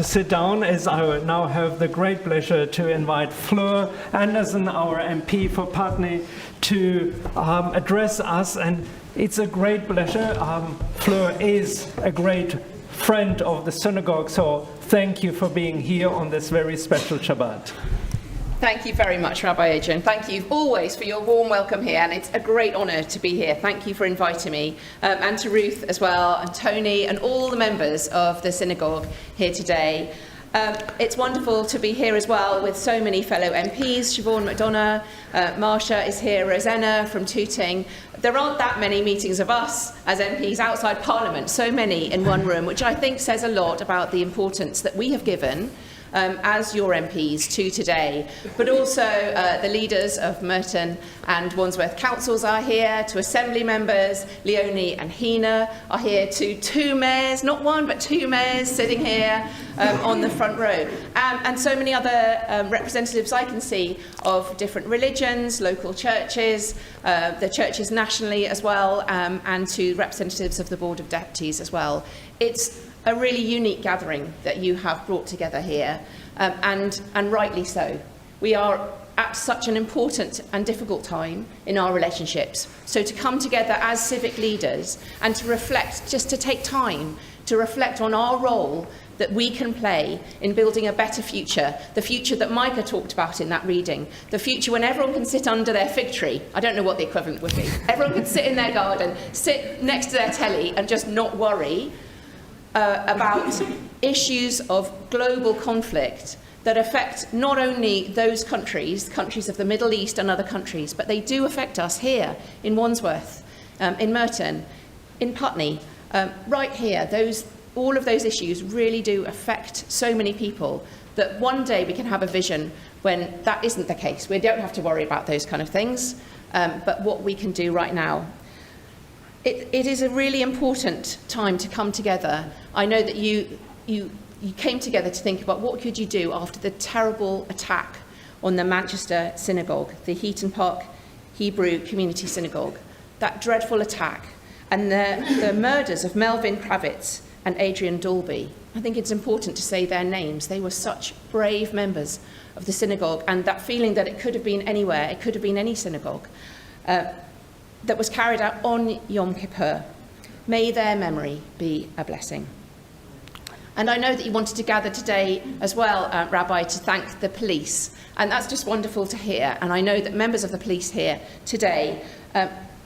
Sit down, as I now have the great pleasure to invite Fleur Anderson, our MP for Putney, to address us. And it's a great pleasure. Fleur is a great friend of the synagogue, so thank you for being here on this very special Shabbat. Thank you very much, Rabbi Adrian. Thank you always for your warm welcome here, and it's a great honour to be here. Thank you for inviting me, and to Ruth as well, and Tony, and all the members of the synagogue here today. It's wonderful to be here as well with so many fellow MPs. Siobhan McDonough, Marsha is here, Rosanna from Tooting. There aren't that many meetings of us as MPs outside Parliament, so many in one room, which I think says a lot about the importance that we have given as your MPs to today. But also the leaders of Merton and Wandsworth councils are here, to Assembly members, Leonie and Hina are here, to two mayors, not one but two mayors sitting here on the front row, and so many other representatives I can see of different religions, local churches, the churches nationally as well, and to representatives of the Board of Deputies as well. It's a really unique gathering that you have brought together here, and rightly so. We are at such an important and difficult time in our relationships. So to come together as civic leaders and to reflect, just to take time to reflect on our role that we can play in building a better future, the future that Micah talked about in that reading, the future when everyone can sit under their fig tree. I don't know what the equivalent would be. Everyone can sit in their garden, sit next to their telly and just not worry about issues of global conflict that affect not only those countries of the Middle East and other countries, but they do affect us here in Wandsworth, in Merton, in Putney, right here. All of those issues really do affect so many people that one day we can have a vision when that isn't the case. We don't have to worry about those kind of things, but what we can do right now. It is a really important time to come together. I know that you came together to think about what could you do after the terrible attack on the Manchester synagogue, the Heaton Park Hebrew Community Synagogue, that dreadful attack, and the murders of Melvin Kravitz and Adrian Dalby. I think it's important to say their names. They were such brave members of the synagogue, and that feeling that it could have been anywhere, it could have been any synagogue, that was carried out on Yom Kippur. May their memory be a blessing. And I know that you wanted to gather today as well, Rabbi, to thank the police. And that's just wonderful to hear. And I know that members of the police here today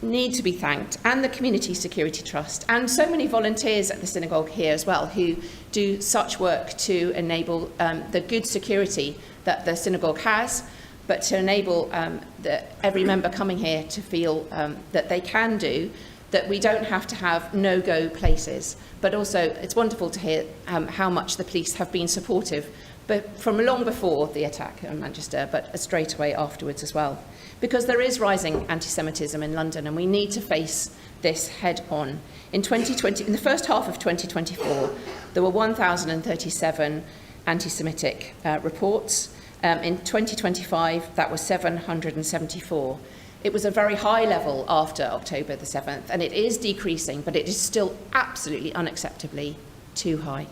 need to be thanked, and the Community Security Trust, and so many volunteers at the synagogue here as well, who do such work to enable the good security that the synagogue has, but to enable every member coming here to feel that they can do, that we don't have to have no-go places. But also, it's wonderful to hear how much the police have been supportive, but from long before the attack in Manchester, but straight away afterwards as well. Because there is rising anti-Semitism in London, and we need to face this head-on. In the first half of 2024, there were 1,037 anti-Semitic reports. In 2025, that was 774. It was a very high level after October the 7th, and it is decreasing, but it is still absolutely unacceptably too high.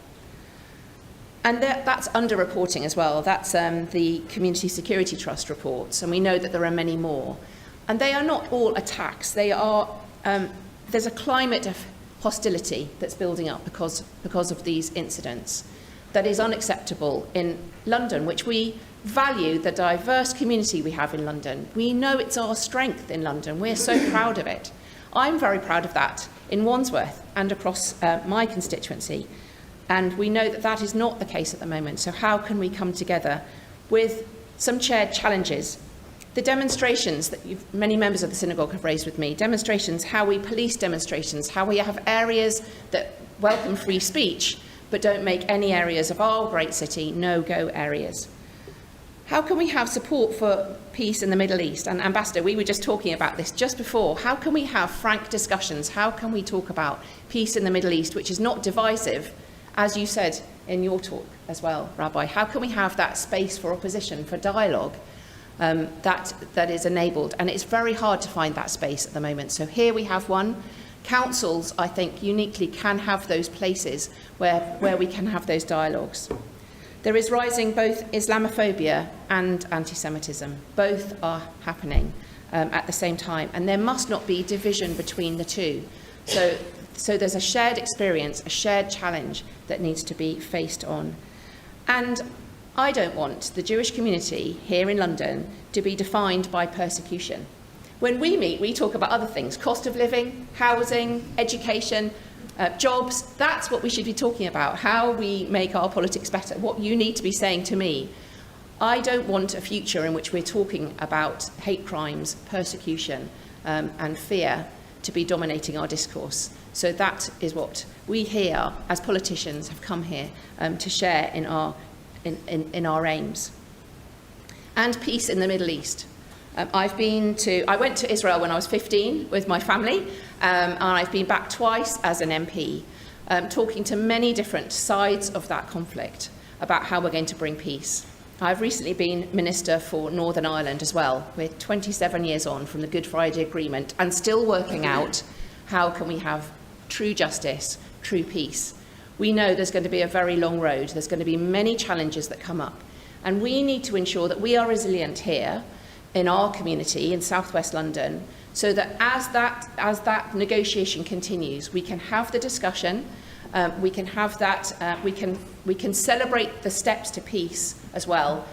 And that's underreporting as well. That's the Community Security Trust reports, and we know that there are many more. And they are not all attacks. They are. There's a climate of hostility that's building up because of these incidents that is unacceptable in London, which we value the diverse community we have in London. We know it's our strength in London. We're so proud of it. I'm very proud of that in Wandsworth and across my constituency. And we know that that is not the case at the moment. So how can we come together with some shared challenges? The demonstrations that many members of the synagogue have raised with me, demonstrations, how we police demonstrations, how we have areas that welcome free speech, but don't make any areas of our great city no-go areas. How can we have support for peace in the Middle East? And Ambassador, we were just talking about this just before. How can we have frank discussions? How can we talk about peace in the Middle East, which is not divisive, as you said in your talk as well, Rabbi? How can we have that space for opposition, for dialogue, that is enabled? And it's very hard to find that space at the moment. So here we have one. Councils, I think, uniquely can have those places where we can have those dialogues. There is rising both Islamophobia and anti-Semitism. Both are happening at the same time, and there must not be division between the two. So there's a shared experience, a shared challenge that needs to be faced on. And I don't want the Jewish community here in London to be defined by persecution. When we meet, we talk about other things: cost of living, housing, education, jobs. That's what we should be talking about, how we make our politics better, what you need to be saying to me. I don't want a future in which we're talking about hate crimes, persecution, and fear to be dominating our discourse. So that is what we here, as politicians, have come here to share in our aims. And peace in the Middle East. I went to Israel when I was 15 with my family, and I've been back twice as an MP, talking to many different sides of that conflict about how we're going to bring peace. I've recently been Minister for Northern Ireland as well. We're 27 years on from the Good Friday Agreement and still working out how can we have true justice, true peace. We know there's going to be a very long road. There's going to be many challenges that come up. And we need to ensure that we are resilient here in our community in southwest London, so that as that negotiation continues, we can have the discussion, we can have that, we can celebrate the steps to peace as well,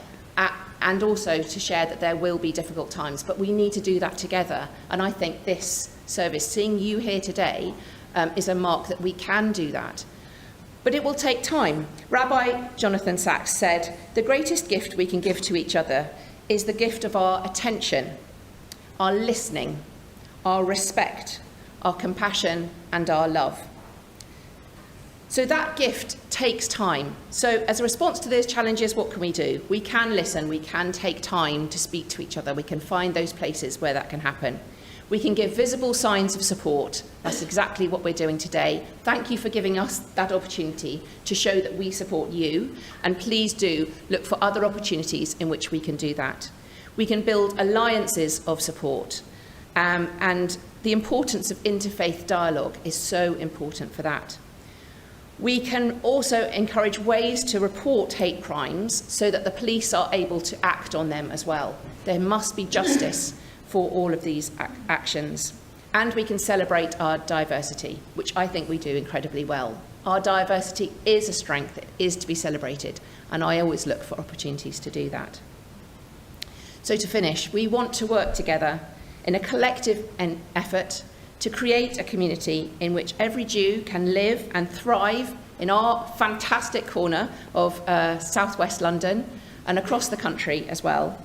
and also to share that there will be difficult times. But we need to do that together. And I think this service, seeing you here today, is a mark that we can do that. But it will take time. Rabbi Jonathan Sacks said, "The greatest gift we can give to each other is the gift of our attention, our listening, our respect, our compassion, and our love." So that gift takes time. So as a response to those challenges, what can we do? We can listen, we can take time to speak to each other, we can find those places where that can happen. We can give visible signs of support. That's exactly what we're doing today. Thank you for giving us that opportunity to show that we support you, and please do look for other opportunities in which we can do that. We can build alliances of support, and the importance of interfaith dialogue is so important for that. We can also encourage ways to report hate crimes so that the police are able to act on them as well. There must be justice for all of these actions. And we can celebrate our diversity, which I think we do incredibly well. Our diversity is a strength, it is to be celebrated, and I always look for opportunities to do that. So to finish, we want to work together in a collective effort to create a community in which every Jew can live and thrive in our fantastic corner of southwest London and across the country as well,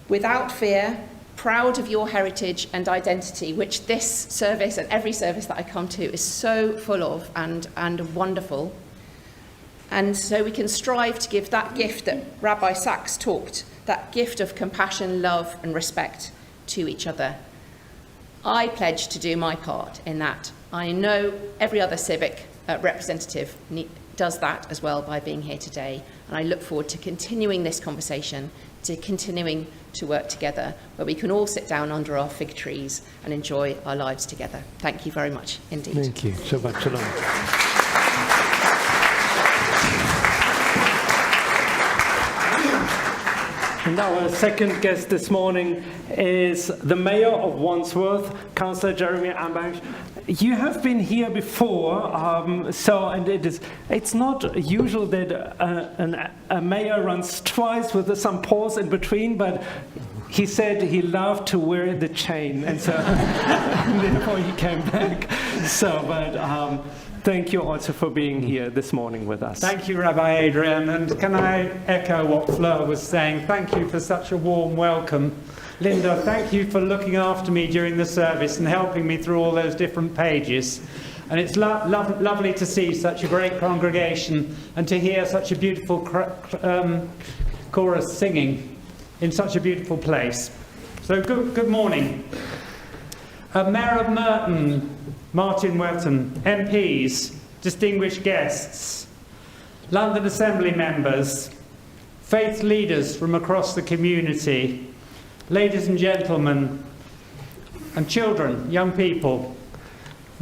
without fear, proud of your heritage and identity, which this service and every service that I come to is so full of and wonderful. And so we can strive to give that gift that Rabbi Sacks talked, that gift of compassion, love and respect to each other. I pledge to do my part in that. I know every other civic representative does that as well by being here today. And I look forward to continuing this conversation, to continuing to work together, where we can all sit down under our fig trees and enjoy our lives together. Thank you very much indeed. Thank you. Shabbat shalom. And our second guest this morning is the Mayor of Wandsworth, Councillor Jeremy Ambache. You have been here before, and it's not usual that a mayor runs twice with some pause in between, but he said he loved to wear the chain, and so therefore he came back. Thank you also for being here this morning with us. Thank you, Rabbi Adrian, and can I echo what Fleur was saying? Thank you for such a warm welcome. Linda, thank you for looking after me during the service and helping me through all those different pages. And it's lovely to see such a great congregation and to hear such a beautiful chorus singing in such a beautiful place. So good morning. Mayor of Merton, Martin Wetton, MPs, distinguished guests, London Assembly members, faith leaders from across the community, ladies and gentlemen, and children, young people,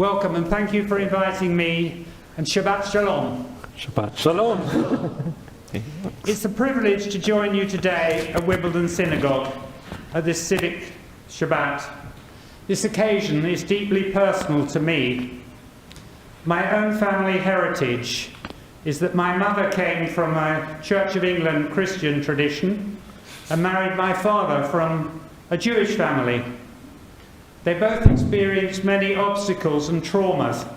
Welcome and thank you for inviting me, and Shabbat Shalom. Shabbat Shalom. It's a privilege to join you today at Wimbledon Synagogue at this Civic Shabbat. This occasion is deeply personal to me. My own family heritage is that my mother came from a Church of England Christian tradition and married my father from a Jewish family. They both experienced many obstacles and traumas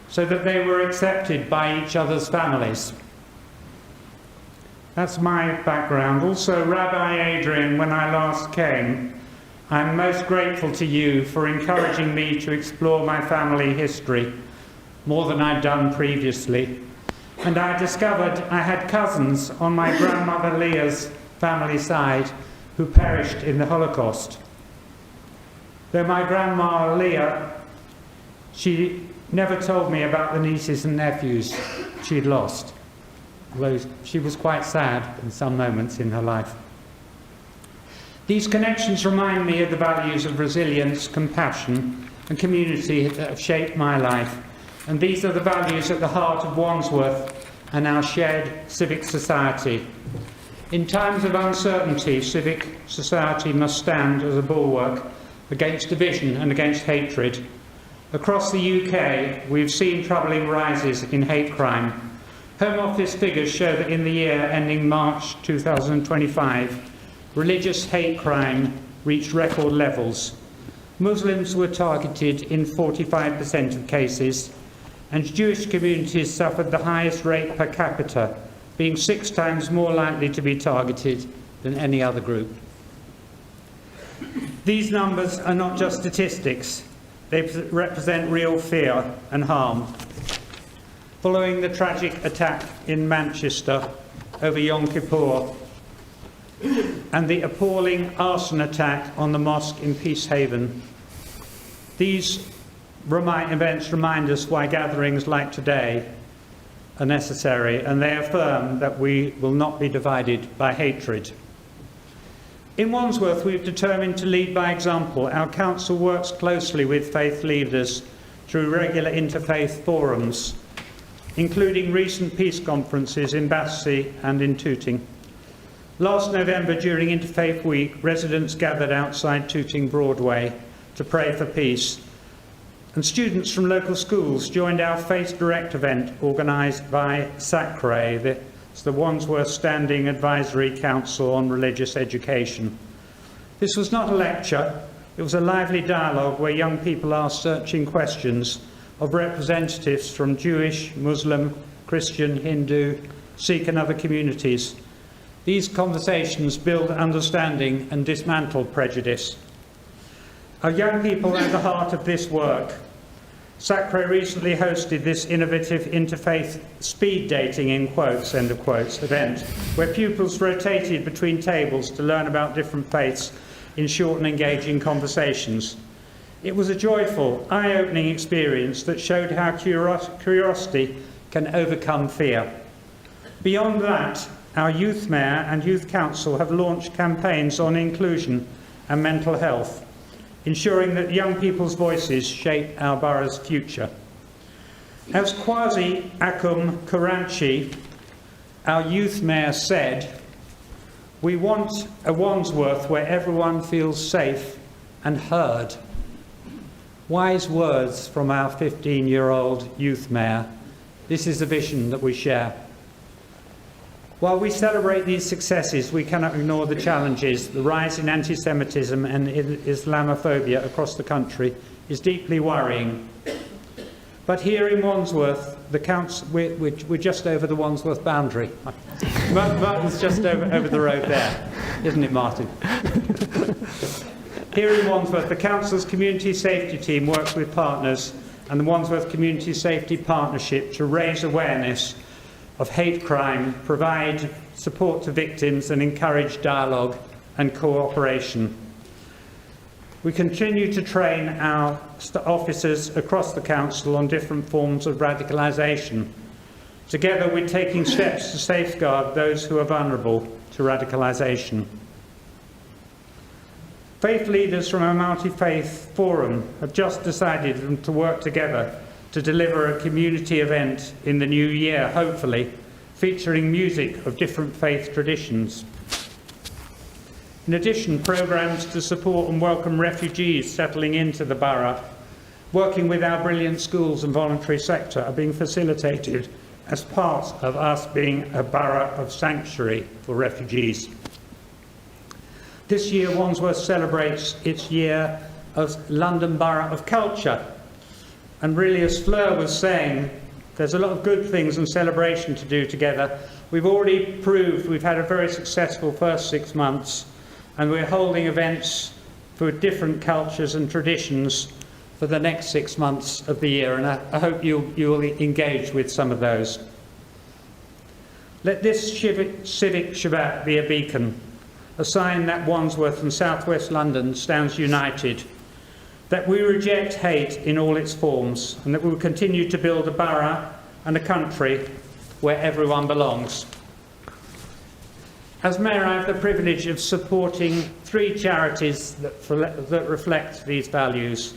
so that they were accepted by each other's families. That's my background. Also, Rabbi Adrian, when I last came, I'm most grateful to you for encouraging me to explore my family history more than I'd done previously. And I discovered I had cousins on my grandmother Leah's family side who perished in the Holocaust. Though my grandma Leah, she never told me about the nieces and nephews she'd lost, although she was quite sad in some moments in her life. These connections remind me of the values of resilience, compassion, and community that have shaped my life. And these are the values at the heart of Wandsworth and our shared civic society. In times of uncertainty, civic society must stand as a bulwark against division and against hatred. Across the UK, we've seen troubling rises in hate crime. Home Office figures show that in the year ending March 2025, religious hate crime reached record levels. Muslims were targeted in 45% of cases, and Jewish communities suffered the highest rate per capita, being 6 times more likely to be targeted than any other group. These numbers are not just statistics, they represent real fear and harm. Following the tragic attack in Manchester over Yom Kippur and the appalling arson attack on the mosque in Peacehaven, these events remind us why gatherings like today are necessary, and they affirm that we will not be divided by hatred. In Wandsworth, we've determined to lead by example. Our council works closely with faith leaders through regular interfaith forums, including recent peace conferences in Battersea and in Tooting. Last November, during Interfaith Week, residents gathered outside Tooting Broadway to pray for peace, and students from local schools joined our Faith Direct event organised by Cllr, the Wandsworth Standing Advisory Council on Religious Education. This was not a lecture, it was a lively dialogue where young people asked searching questions of representatives from Jewish, Muslim, Christian, Hindu, Sikh and other communities. These conversations build understanding and dismantle prejudice. Our young people are at the heart of this work. Cllr recently hosted this innovative interfaith speed dating, in quotes, end of quotes, event, where pupils rotated between tables to learn about different faiths in short and engaging conversations. It was a joyful, eye-opening experience that showed how curiosity can overcome fear. Beyond that, our Youth Mayor and Youth Council have launched campaigns on inclusion and mental health, ensuring that young people's voices shape our borough's future. As Kwasi Akum Kuranchi, our youth mayor, said, "We want a Wandsworth where everyone feels safe and heard." Wise words from our 15-year-old youth mayor. This is the vision that we share. While we celebrate these successes, we cannot ignore the challenges. The rise in anti-Semitism and Islamophobia across the country is deeply worrying. But here in Wandsworth, the council, we're just over the Wandsworth boundary. Martin's just over the road there, isn't it, Martin? Here in Wandsworth, the council's community safety team works with partners and the Wandsworth Community Safety Partnership to raise awareness of hate crime, provide support to victims and encourage dialogue and cooperation. We continue to train our officers across the council on different forms of radicalisation. Together we're taking steps to safeguard those who are vulnerable to radicalisation. Faith leaders from our multi-faith forum have just decided to work together to deliver a community event in the new year, hopefully, featuring music of different faith traditions. In addition, programmes to support and welcome refugees settling into the borough, working with our brilliant schools and voluntary sector, are being facilitated as part of us being a borough of sanctuary for refugees. This year, Wandsworth celebrates its year of London Borough of Culture. And really, as Fleur was saying, there's a lot of good things and celebration to do together. We've already proved we've had a very successful first 6 months, and we're holding events for different cultures and traditions for the next 6 months of the year, and I hope you'll engage with some of those. Let this Civic Shabbat be a beacon, a sign that Wandsworth and South West London stands united, that we reject hate in all its forms, and that we will continue to build a borough and a country where everyone belongs. As Mayor, I have the privilege of supporting 3 charities that reflect these values.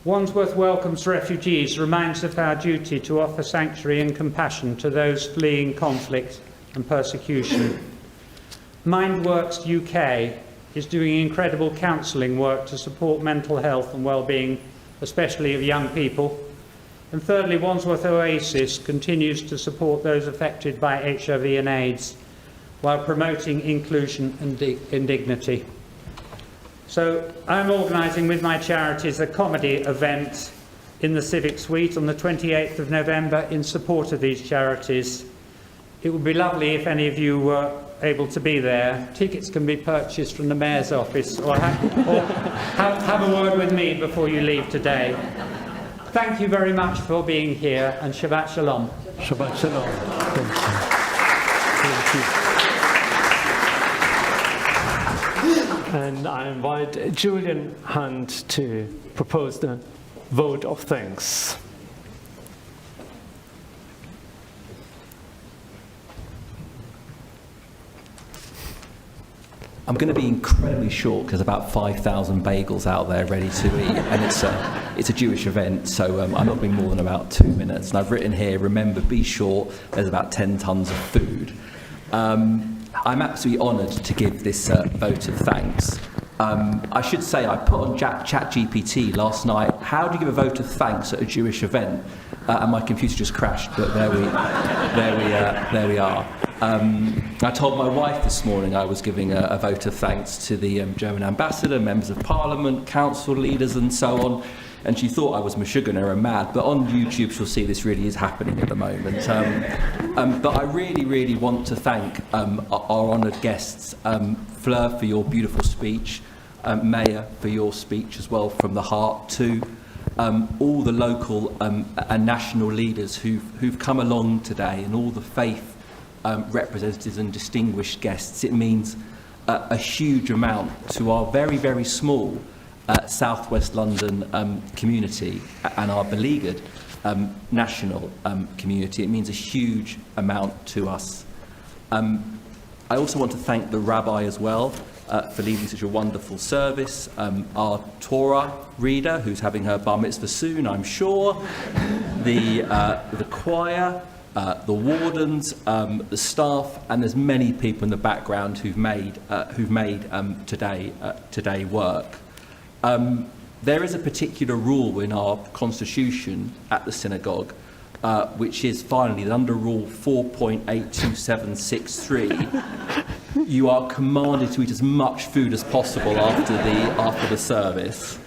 Wandsworth Welcomes Refugees reminds us of our duty to offer sanctuary and compassion to those fleeing conflict and persecution. Mindworks UK is doing incredible counselling work to support mental health and well-being, especially of young people. And thirdly, Wandsworth Oasis continues to support those affected by HIV and AIDS while promoting inclusion and dignity. So I'm organising with my charities a comedy event in the Civic Suite on the 28th of November in support of these charities. It would be lovely if any of you were able to be there. Tickets can be purchased from the Mayor's office, or have a word with me before you leave today. Thank you very much for being here, and Shabbat Shalom. Shabbat Shalom. Thank you. And I invite Julian Hunt to propose the vote of thanks. I'm going to be incredibly short because about 5,000 bagels out there ready to eat, and it's a Jewish event, so I'm not being more than about 2 minutes. And I've written here, remember, be short, there's about 10 tons of food. I'm absolutely honoured to give this vote of thanks. I should say, I put on ChatGPT last night, how do you give a vote of thanks at a Jewish event? And my computer just crashed, but there we are. I told my wife this morning I was giving a vote of thanks to the German ambassador, members of parliament, council leaders and so on, and she thought I was Meshuggah and mad, but on YouTube she'll see this really is happening at the moment. But I really want to thank our honoured guests, Fleur for your beautiful speech, Mayor for your speech as well from the heart, to all the local and national leaders who've come along today, and all the faith representatives and distinguished guests. It means a huge amount to our very small South West London community and our beleaguered national community. It means a huge amount to us. I also want to thank the rabbi as well for leading such a wonderful service, our Torah reader who's having her bar mitzvah soon, I'm sure, the choir, the wardens, the staff, and there's many people in the background who've made today work. There is a particular rule in our constitution at the synagogue, which is finally that under Rule 4.82763, you are commanded to eat as much food as possible after the service.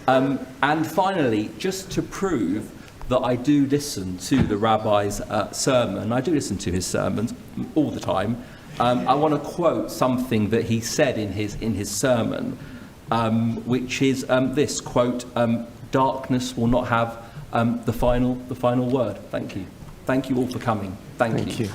And finally, just to prove that I do listen to the rabbi's sermon. I do listen to his sermons all the time. I want to quote something that he said in his sermon, which is this quote: "Darkness will not have the final word." Thank you. Thank you all for coming. Thank you.